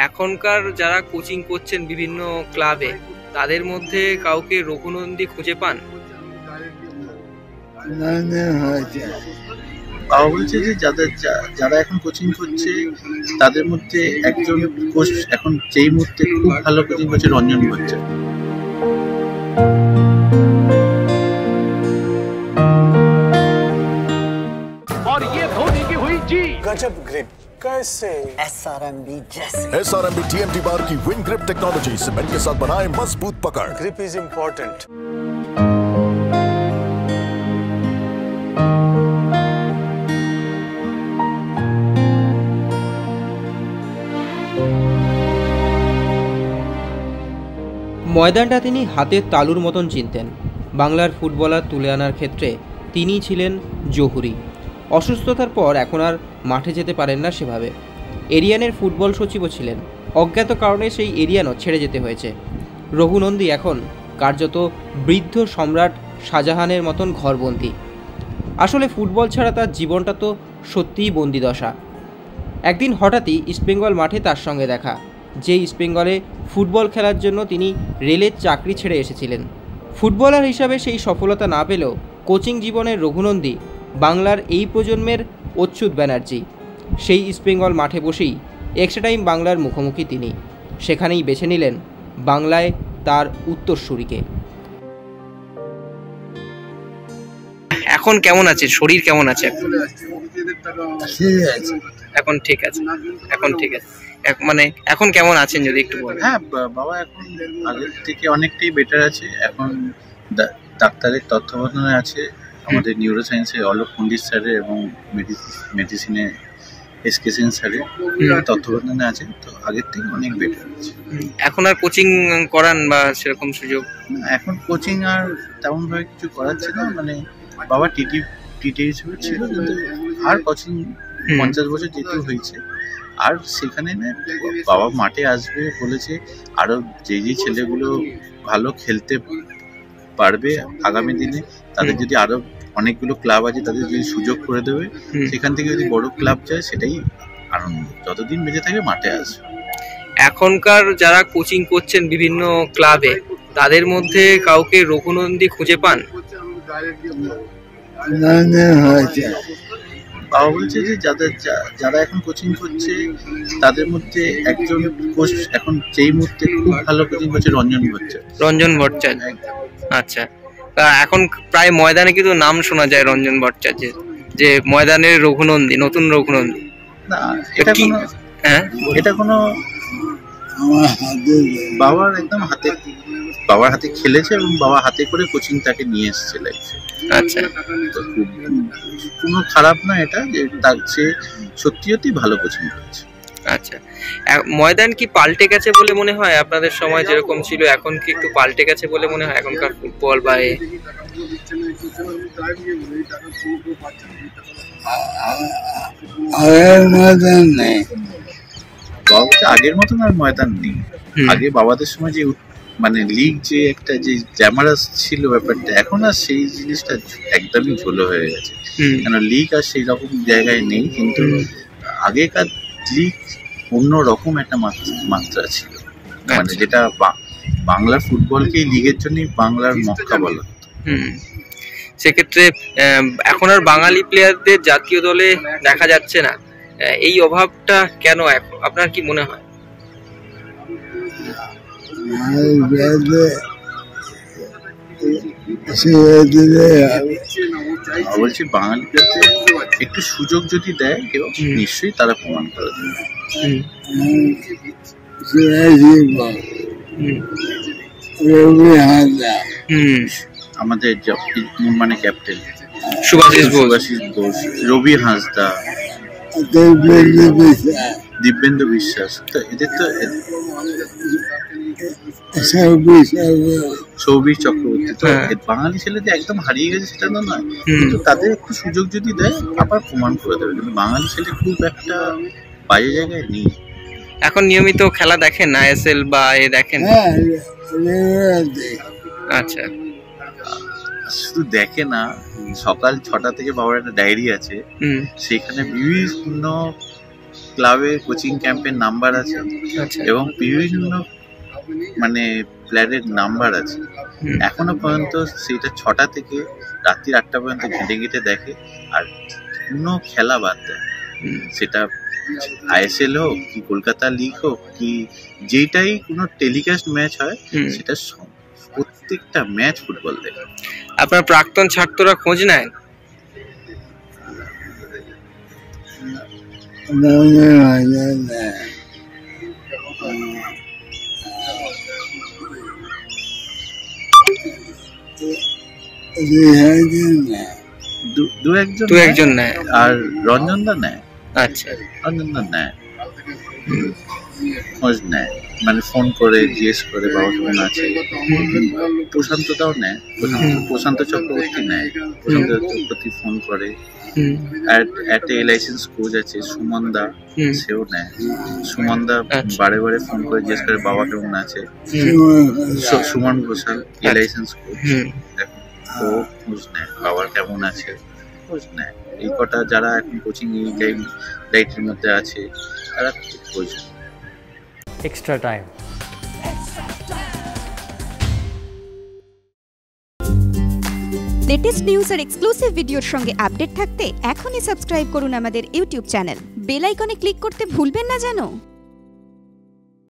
এখনকার যারা কোচিং করছেন বিভিন্ন ক্লাবে, তাদের মধ্যে কাউকে রঘুনন্দী খুঁজে পান? বাবা বলছে যে যারা এখন কোচিং করছে তাদের মধ্যে একজন কোচ এখন যেই মুহূর্তে খুব ভালো কোচিং করছে রঞ্জন ভট্টাচার্য। और ये धोनी की हुई जी गजब ग्रिप कैसे एसआरएमबी जैसे एसआरएमबी टीएमटी बार की विन ग्रिप टेक्नोलॉजी सीमेंट के साथ बनाए मजबूत पकड़। Grip is important. ময়দানটা তিনি হাতের তালুর মতন চিনতেন। বাংলার ফুটবলার তুলে আনার ক্ষেত্রে তিনিই ছিলেন জহুরি। অসুস্থতার পর এখন আর মাঠে যেতে পারেন না সেভাবে। এরিয়ানের ফুটবল সচিবও ছিলেন। অজ্ঞাত কারণে সেই এরিয়ানও ছেড়ে যেতে হয়েছে। রঘুনন্দী এখন কার্যত বৃদ্ধ সম্রাট শাহজাহানের মতন ঘরবন্দি। আসলে ফুটবল ছাড়া তার জীবনটা তো সত্যিই বন্দিদশা। একদিন হঠাৎই ইস্টবেঙ্গল মাঠে তার সঙ্গে দেখা, যে ইস্টবেঙ্গলে ফুটবল খেলার জন্য তিনি রেলের চাকরি ছেড়ে এসেছিলেন। ফুটবলার হিসাবে সেই সফলতা না পেলেও কোচিং জীবনের রঘুনন্দী বাংলার এই প্রজন্মের অচ্যুত ব্যানার্জি। সেই ইস্টবেঙ্গল মাঠে বসেই এক্সট্রা টাইম বাংলার মুখোমুখি তিনি। সেখানেই বেছে নিলেন বাংলায় তার উত্তরসূরিকে। এখন কেমন আছে? শরীর কেমন আছে? এখন ঠিক আছে? এখন ঠিক আছে মানে এখন কেমন আছেন যদি একটু বলেন? হ্যাঁ, বাবা এখন আগের থেকে অনেকটাই বেটার আছে। এখন ডাক্তারের তত্ত্বাবধানে আছে, আমাদের নিউরো সায়েন্সে অলোক পণ্ডিত স্যারের এবং মেডিসিনে এসকে সেন স্যারের তত্ত্বাবধানে আছে। তো আগের থেকে অনেক বেটার আছে। এখন আর কোচিং করান বা সেরকম সুযোগ? এখন কোচিং আর তেমনভাবে কিছু করাচ্ছে না, মানে বাবা টিটি হিসেবে ছিল, কিন্তু আর কোচিং 50 বছর যেতে হয়েছে। আর সেখানে না, বাবা মাঠে আসবে বলেছে, আরো যে ছেলেগুলো ভালো খেলতে পারবে আগামী দিনে তাদের যদি আরো অনেকগুলো ক্লাব আছে তাদের যদি সুযোগ করে দেবে, সেখান থেকে যদি বড় ক্লাব যায় সেটাই আনন্দ। যতদিন বেঁচে থাকে মাঠে আসবে। এখনকার যারা কোচিং করছেন বিভিন্ন ক্লাবে, তাদের মধ্যে কাউকে রঘুনন্দী খুঁজে পান? বাবা বলছে যে যারা এখন কোচিং করছে তাদের মধ্যে একজন কোচ এখন যেই মুহূর্তে খুব ভালো কোচিং করছে রঞ্জন ভট্টাচার্য। আচ্ছা, এখন প্রায় ময়দানে কিন্তু নাম শোনা যায় রঞ্জন ভট্টাচার্যের, যে ময়দানের রঘুনন্দী, নতুন রঘুনন্দী। না, এটা কোনো বাবার একদম বাবার হাতে খেলেছে এবং বাবা হাতে করে কোচিং তাকে নিয়ে এসেছে লাইফে। আচ্ছা, তো কোনো খারাপ না এটা, যে সে সত্যি ভালো কোচিং করেছে। আচ্ছা, ময়দান কি পাল্টে গেছে বলে মনে হয়? আপনাদের সময় যেরকম ছিল এখন কি একটু পাল্টে গেছে বলে মনে হয় এখনকার ফুটবল বা ময়দান নেই? আগের মতন আর ময়দান নেই। আগে বাবাদের সময় যে মানে লিগ যে একটা যে জ্যামারাস ছিল ব্যাপারটা, এখন আর সেই জিনিসটা একদমই ঝোলো হয়ে গেছে। কেন লিগ আর সেই রকম জায়গায় নেই, কিন্তু আগেকার লিগ অন্যরকম একটা মাত্রা ছিল, মানে যেটা বাংলার ফুটবলকে লিগের জন্যই বাংলার মক্কা বলা হতো। সেক্ষেত্রে এখন আর বাঙালি প্লেয়ারদের জাতীয় দলে দেখা যাচ্ছে না, এই অভাবটা কেন আপনার কি মনে হয়? বলছি বাঙালিদেরকে একটু সুযোগ যদি দেয় কেউ, নিশ্চয়ই তারা প্রমাণ করে দেবে। আমাদের মানে ক্যাপ্টেন সুভাষিস বোস, রবি হাঁসদা, দিব্যেন্দু বিশ্বাস, তো এদের তো সৌভিক চক্রবর্তী, তো বাঙালি ছেলেদের একদম হারিয়ে গেছে সেটা তো নয়, কিন্তু তাদের একটু সুযোগ যদি দেয় আবার প্রমাণ করে দেবে। কিন্তু বাঙালি ছেলে খুব একটা বাজে জায়গায় নেই। এখন নিয়মিত খেলা দেখেন না, আইএসএল বা দেখেন? আচ্ছা, শুধু দেখে না, সকাল 6টা থেকে বাবার একটা ডায়েরি আছে, সেখানে বিভিন্ন ক্লাবের কোচিং ক্যাম্পের নাম্বার আছে আচ্ছা এবং বিভিন্ন মানে প্লেয়ারের নাম্বার আছে। এখনো পর্যন্ত সেটা 6টা থেকে রাত্রি 8টা পর্যন্ত ঘেঁটে ঘেঁটে দেখে। আর কোনো খেলা বাদ দেয়, সেটা আইএসএল হোক কি কলকাতা লিগ হোক কি যেটাই কোনো টেলিকাস্ট ম্যাচ হয় সেটা প্রত্যেকটা ম্যাচ ফুটবল দেখে। আপনার প্রাক্তন ছাত্ররা খোঁজ নেয়? দু একজন দু একজন নেয়। আর রঞ্জনদা নেয়। আচ্ছা রঞ্জনদা নেয়, খোঁজ নেয়, মানে ফোন করে জিজ্ঞেস করে বাবা কেমন আছে। প্রশান্তদাও নেয়, প্রশান্ত চক্রবর্তী নেয়, প্রশান্ত চক্রবর্তী ফোন করে। একটা লাইসেন্স কোচ আছে সুমনদা, সেও নেয়। সুমনদা বারে বারে ফোন করে জিজ্ঞেস করে বাবা কেমন আছে। সুমন ঘোষাল লাইসেন্স কোচ, ও খোঁজ নেয় বাবার কেমন আছে, খোঁজ নেয়। এই কটা যারা এখন কোচিং লাইটের মধ্যে আছে তারা খোঁজ নেয়। extra time. লেটেস্ট নিউজ আর এক্সক্লুসিভ ভিডিওর সঙ্গে আপডেট থাকতে এখনই সাবস্ক্রাইব করুন আমাদের ইউটিউব চ্যানেল। বেল আইকনে ক্লিক করতে ভুলবেন না যেন।